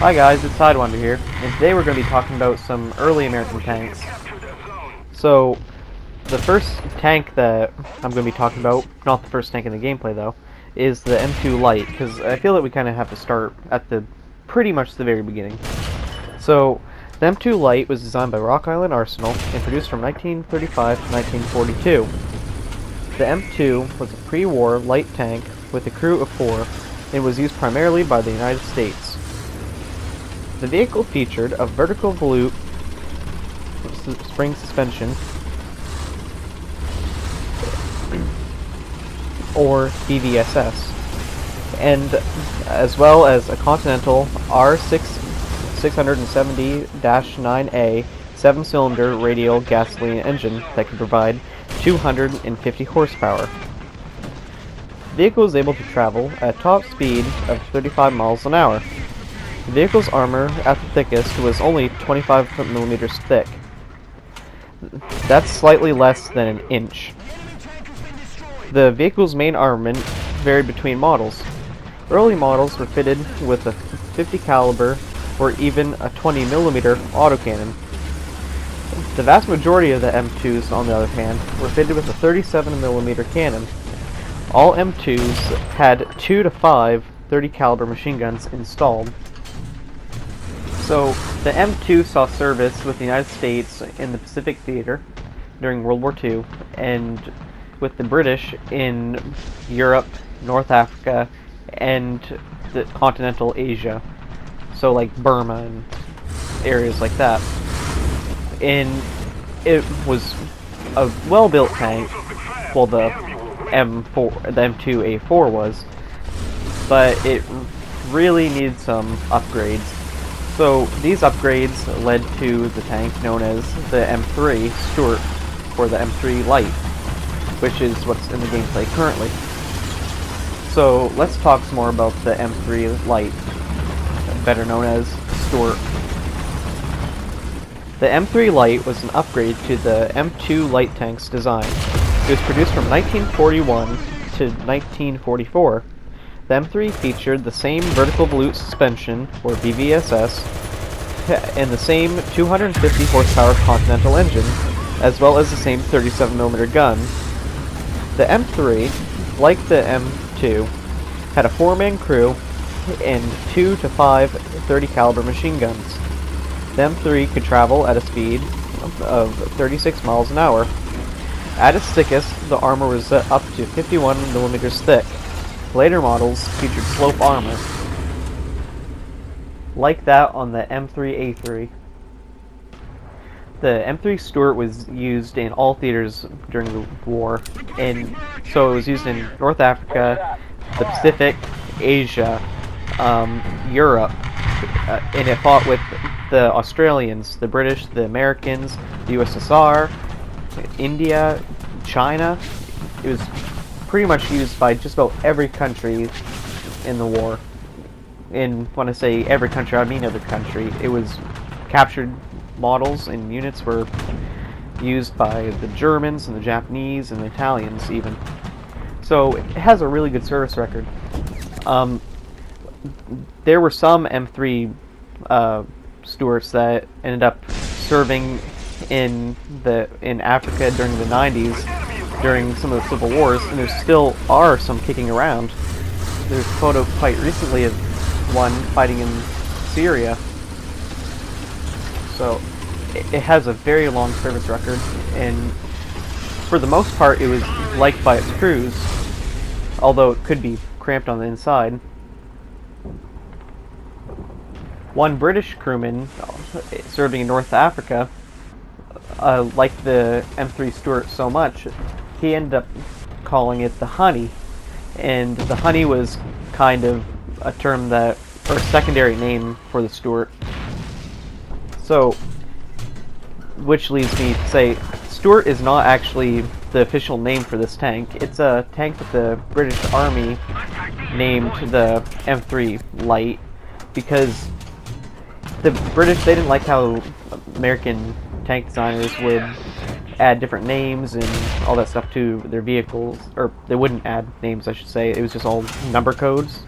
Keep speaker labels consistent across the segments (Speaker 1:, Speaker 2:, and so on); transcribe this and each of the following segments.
Speaker 1: Hi guys, it's Sidewinder here, and today we're going to be talking about some early American tanks. So, the first tank that I'm going to be talking about, not the first tank in the gameplay though, is the M2 Light, because I feel that we kind of have to start at pretty much the very beginning. So, the M2 Light was designed by Rock Island Arsenal and produced from 1935 to 1942. The M2 was a pre-war light tank with a crew of 4 and was used primarily by the United States. The vehicle featured a vertical volute spring suspension, or BVSS, and as well as a Continental R670-9A 7-cylinder radial gasoline engine that could provide 250 horsepower. The vehicle was able to travel at top speed of 35 miles an hour. The vehicle's armor, at the thickest, was only 25 millimeters thick. That's slightly less than an inch. The vehicle's main armament varied between models. Early models were fitted with a 50 caliber or even a 20 millimeter autocannon. The vast majority of the M2s, on the other hand, were fitted with a 37 millimeter cannon. All M2s had 2 to 5 30 caliber machine guns installed. So, the M2 saw service with the United States in the Pacific Theater during World War II, and with the British in Europe, North Africa, and the continental Asia. So, like Burma and areas like that. And it was a well-built tank. Well, the M2A4 was, but it really needed some upgrades. So these upgrades led to the tank known as the M3 Stuart, or the M3 Light, which is what's in the gameplay currently. So let's talk some more about the M3 Light, better known as Stuart. The M3 Light was an upgrade to the M2 light tank's design. It was produced from 1941 to 1944. The M3 featured the same vertical volute suspension, or BVSS, and the same 250 horsepower Continental engine, as well as the same 37mm gun. The M3, like the M2, had a 4-man crew and 2 to 5 30 caliber machine guns. The M3 could travel at a speed of 36 miles an hour. At its thickest, the armor was up to 51 millimeters thick. Later models featured slope armor, like that on the M3A3. The M3 Stuart was used in all theaters during the war, and so it was used in North Africa, the Pacific, Asia, Europe, and it fought with the Australians, the British, the Americans, the USSR, India, China. It was pretty much used by just about every country in the war. And when I say every country, I mean every country. It was captured models and units were used by the Germans and the Japanese and the Italians even. So it has a really good service record. There were some M3 Stuarts that ended up serving in Africa during the 90s, during some of the civil wars, and there still are some kicking around. There's a photo quite recently of one fighting in Syria. So it has a very long service record, and for the most part it was liked by its crews, although it could be cramped on the inside. One British crewman serving in North Africa liked the M3 Stuart so much, he ended up calling it the Honey. And the Honey was kind of a term or a secondary name for the Stuart. So, which leads me to say, Stuart is not actually the official name for this tank. It's a tank that the British Army named the M3 Light because the British, they didn't like how American tank designers would add different names and all that stuff to their vehicles, or they wouldn't add names, I should say. It was just all number codes,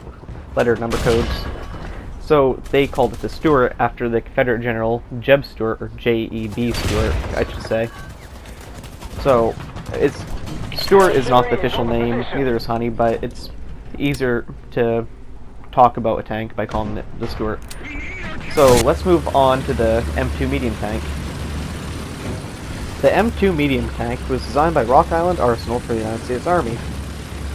Speaker 1: letter number codes. So they called it the Stuart after the Confederate General Jeb Stuart, or J.E.B. Stuart, I should say. So it's Stuart is not the official name, neither is Honey, but it's easier to talk about a tank by calling it the Stuart. So let's move on to the M2 medium tank. The M2 medium tank was designed by Rock Island Arsenal for the United States Army.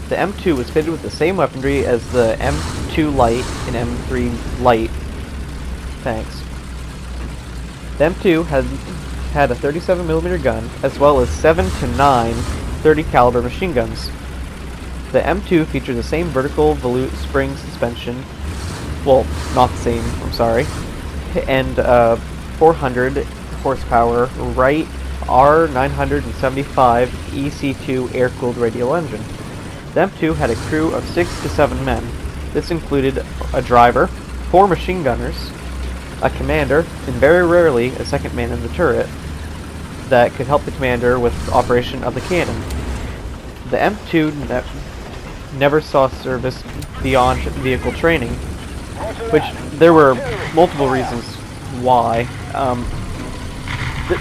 Speaker 1: The M2 was fitted with the same weaponry as the M2 Light and M3 Light tanks. The M2 had a 37mm gun, as well as 7 to 9 30 caliber machine guns. The M2 featured the same vertical volute spring suspension, well, not the same, I'm sorry, and 400 horsepower Wright R975 EC2 air-cooled radial engine. The M2 had a crew of 6 to 7 men. This included a driver, 4 machine gunners, a commander, and very rarely a second man in the turret that could help the commander with the operation of the cannon. The M2 never saw service beyond vehicle training, which there were multiple reasons why.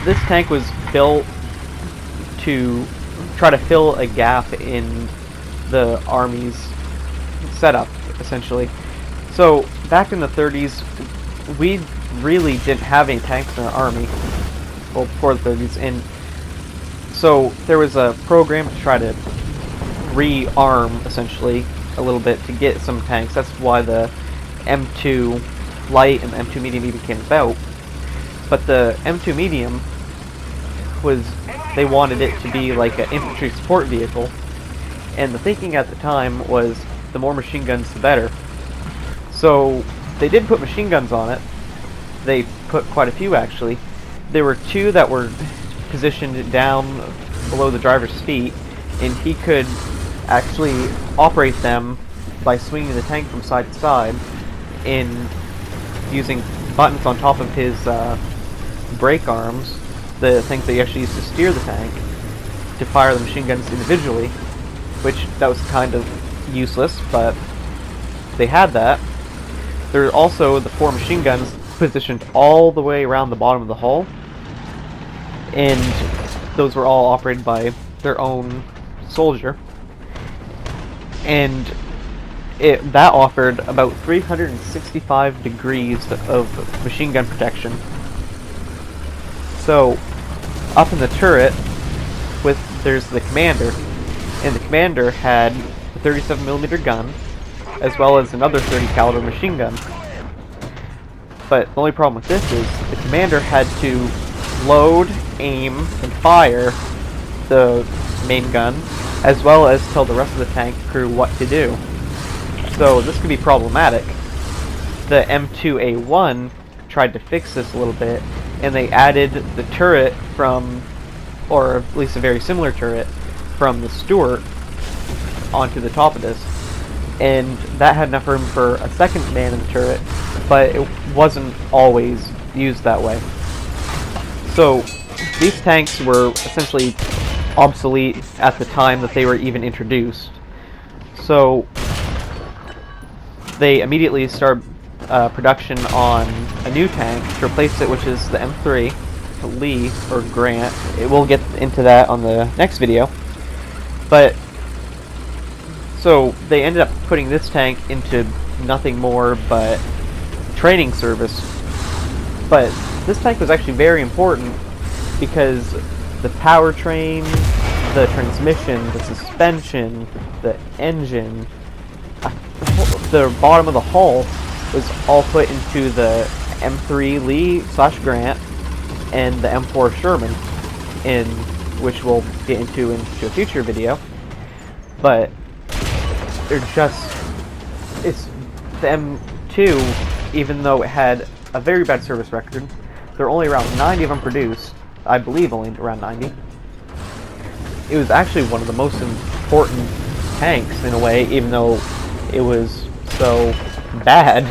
Speaker 1: This tank was built to try to fill a gap in the Army's setup, essentially. So back in the 30s, we really didn't have any tanks in our Army, well, before the 30s, and so there was a program to try to rearm, essentially, a little bit to get some tanks. That's why the M2 Light and the M2 Medium even came about. But the M2 Medium they wanted it to be like an infantry support vehicle, and the thinking at the time was the more machine guns the better. So they did put machine guns on it. They put quite a few, actually. There were 2 that were positioned down below the driver's feet, and he could actually operate them by swinging the tank from side to side and using buttons on top of his brake arms, the things that you actually use to steer the tank, to fire the machine guns individually, which that was kind of useless, but they had that. There are also the 4 machine guns positioned all the way around the bottom of the hull, and those were all operated by their own soldier, and that offered about 365 degrees of machine gun protection. So up in the turret, there's the commander, and the commander had a 37mm gun, as well as another 30 caliber machine gun. But the only problem with this is the commander had to load, aim, and fire the main gun, as well as tell the rest of the tank crew what to do. So this could be problematic. The M3A1 tried to fix this a little bit, and they added the turret from, or at least a very similar turret, from the Stuart onto the top of this. And that had enough room for a second man in the turret, but it wasn't always used that way. So these tanks were essentially obsolete at the time that they were even introduced. So they immediately started production on a new tank to replace it, which is the M3 Lee, or Grant. We'll get into that on the next video. But so they ended up putting this tank into nothing more but training service. But this tank was actually very important because the powertrain, the transmission, the suspension, the engine, the bottom of the hull was all put into the M3 Lee/Grant and the M4 Sherman, which we'll get into a future video. But they're it's the M2, even though it had a very bad service record, there were only around 90 of them produced. I believe only around 90. It was actually one of the most important tanks in a way, even though it was so bad,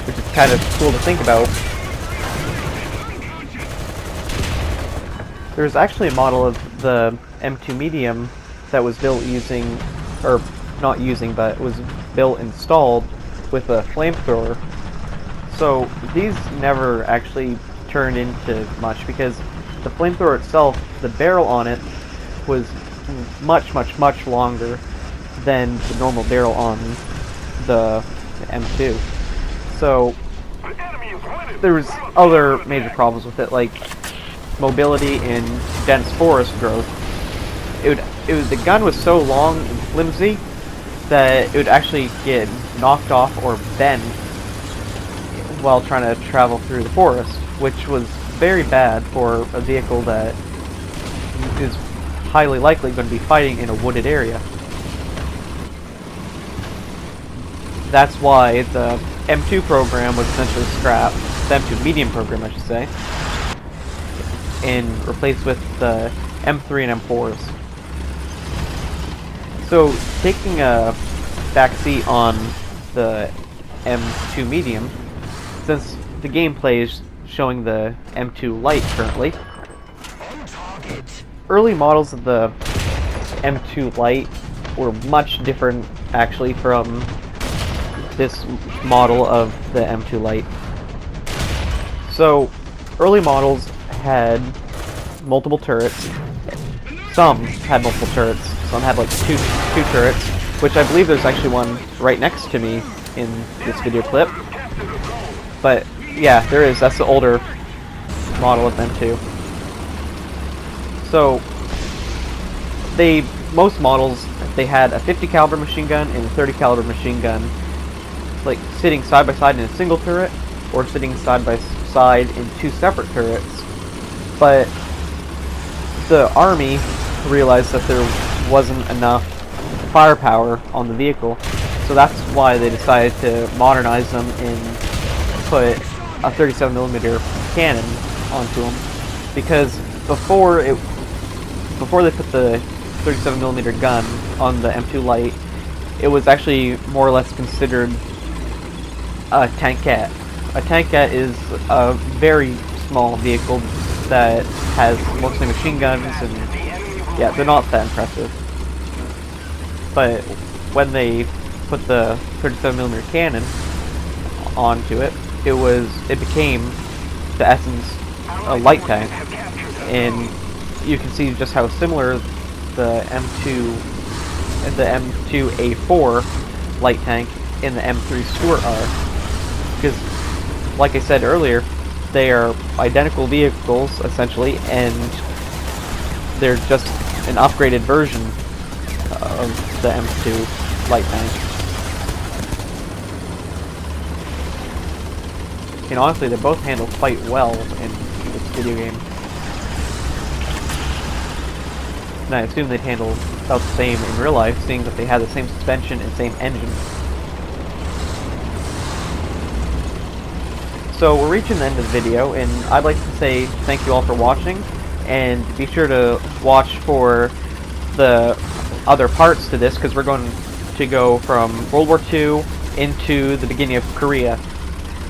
Speaker 1: which is kind of cool to think about. There's actually a model of the M2 Medium that was built using, or not using, but was built installed with a flamethrower. So these never actually turned into much because the flamethrower itself, the barrel on it, was much longer than the normal barrel on the M2. So there was other major problems with it, like mobility and dense forest growth. The gun was so long and flimsy that it would actually get knocked off or bend while trying to travel through the forest, which was very bad for a vehicle that is highly likely going to be fighting in a wooded area. That's why the M2 program was essentially scrapped, the M2 medium program I should say, and replaced with the M3 and M4s. So taking a backseat on the M2 medium, since the gameplay is showing the M2 light currently, early models of the M2 light were much different actually from this model of the M2 light. So early models had multiple turrets. Some had multiple turrets. Some had like two turrets, which I believe there's actually one right next to me in this video clip. But yeah, there is. That's the older model of M2. So most models, they had a 50 caliber machine gun and a 30 caliber machine gun, like sitting side by side in a single turret, or sitting side by side in two separate turrets. But the Army realized that there wasn't enough firepower on the vehicle, so that's why they decided to modernize them and put a 37mm cannon onto them. Because before they put the 37mm gun on the M2 Light, it was actually more or less considered a tankette. A tankette is a very small vehicle that has mostly machine guns, and yeah, they're not that impressive. But when they put the 37mm cannon onto it, it became the essence a light tank, and you can see just how similar the M2A4 light tank and the M3 Stuart are, because like I said earlier, they are identical vehicles essentially, and they're just an upgraded version of the M2 light tank. And honestly, they both handle quite well in this video game. And I assume they'd handle about the same in real life, seeing that they had the same suspension and same engine. So we're reaching the end of the video, and I'd like to say thank you all for watching, and be sure to watch for the other parts to this, because we're going to go from World War II into the beginning of Korea,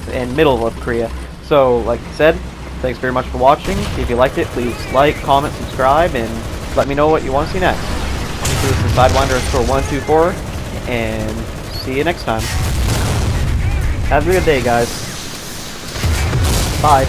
Speaker 1: and middle of Korea. So, like I said, thanks very much for watching. If you liked it, please like, comment, subscribe, and let me know what you want to see next. This is Sidewinder_124, and see you next time. Have a good day, guys. Bye.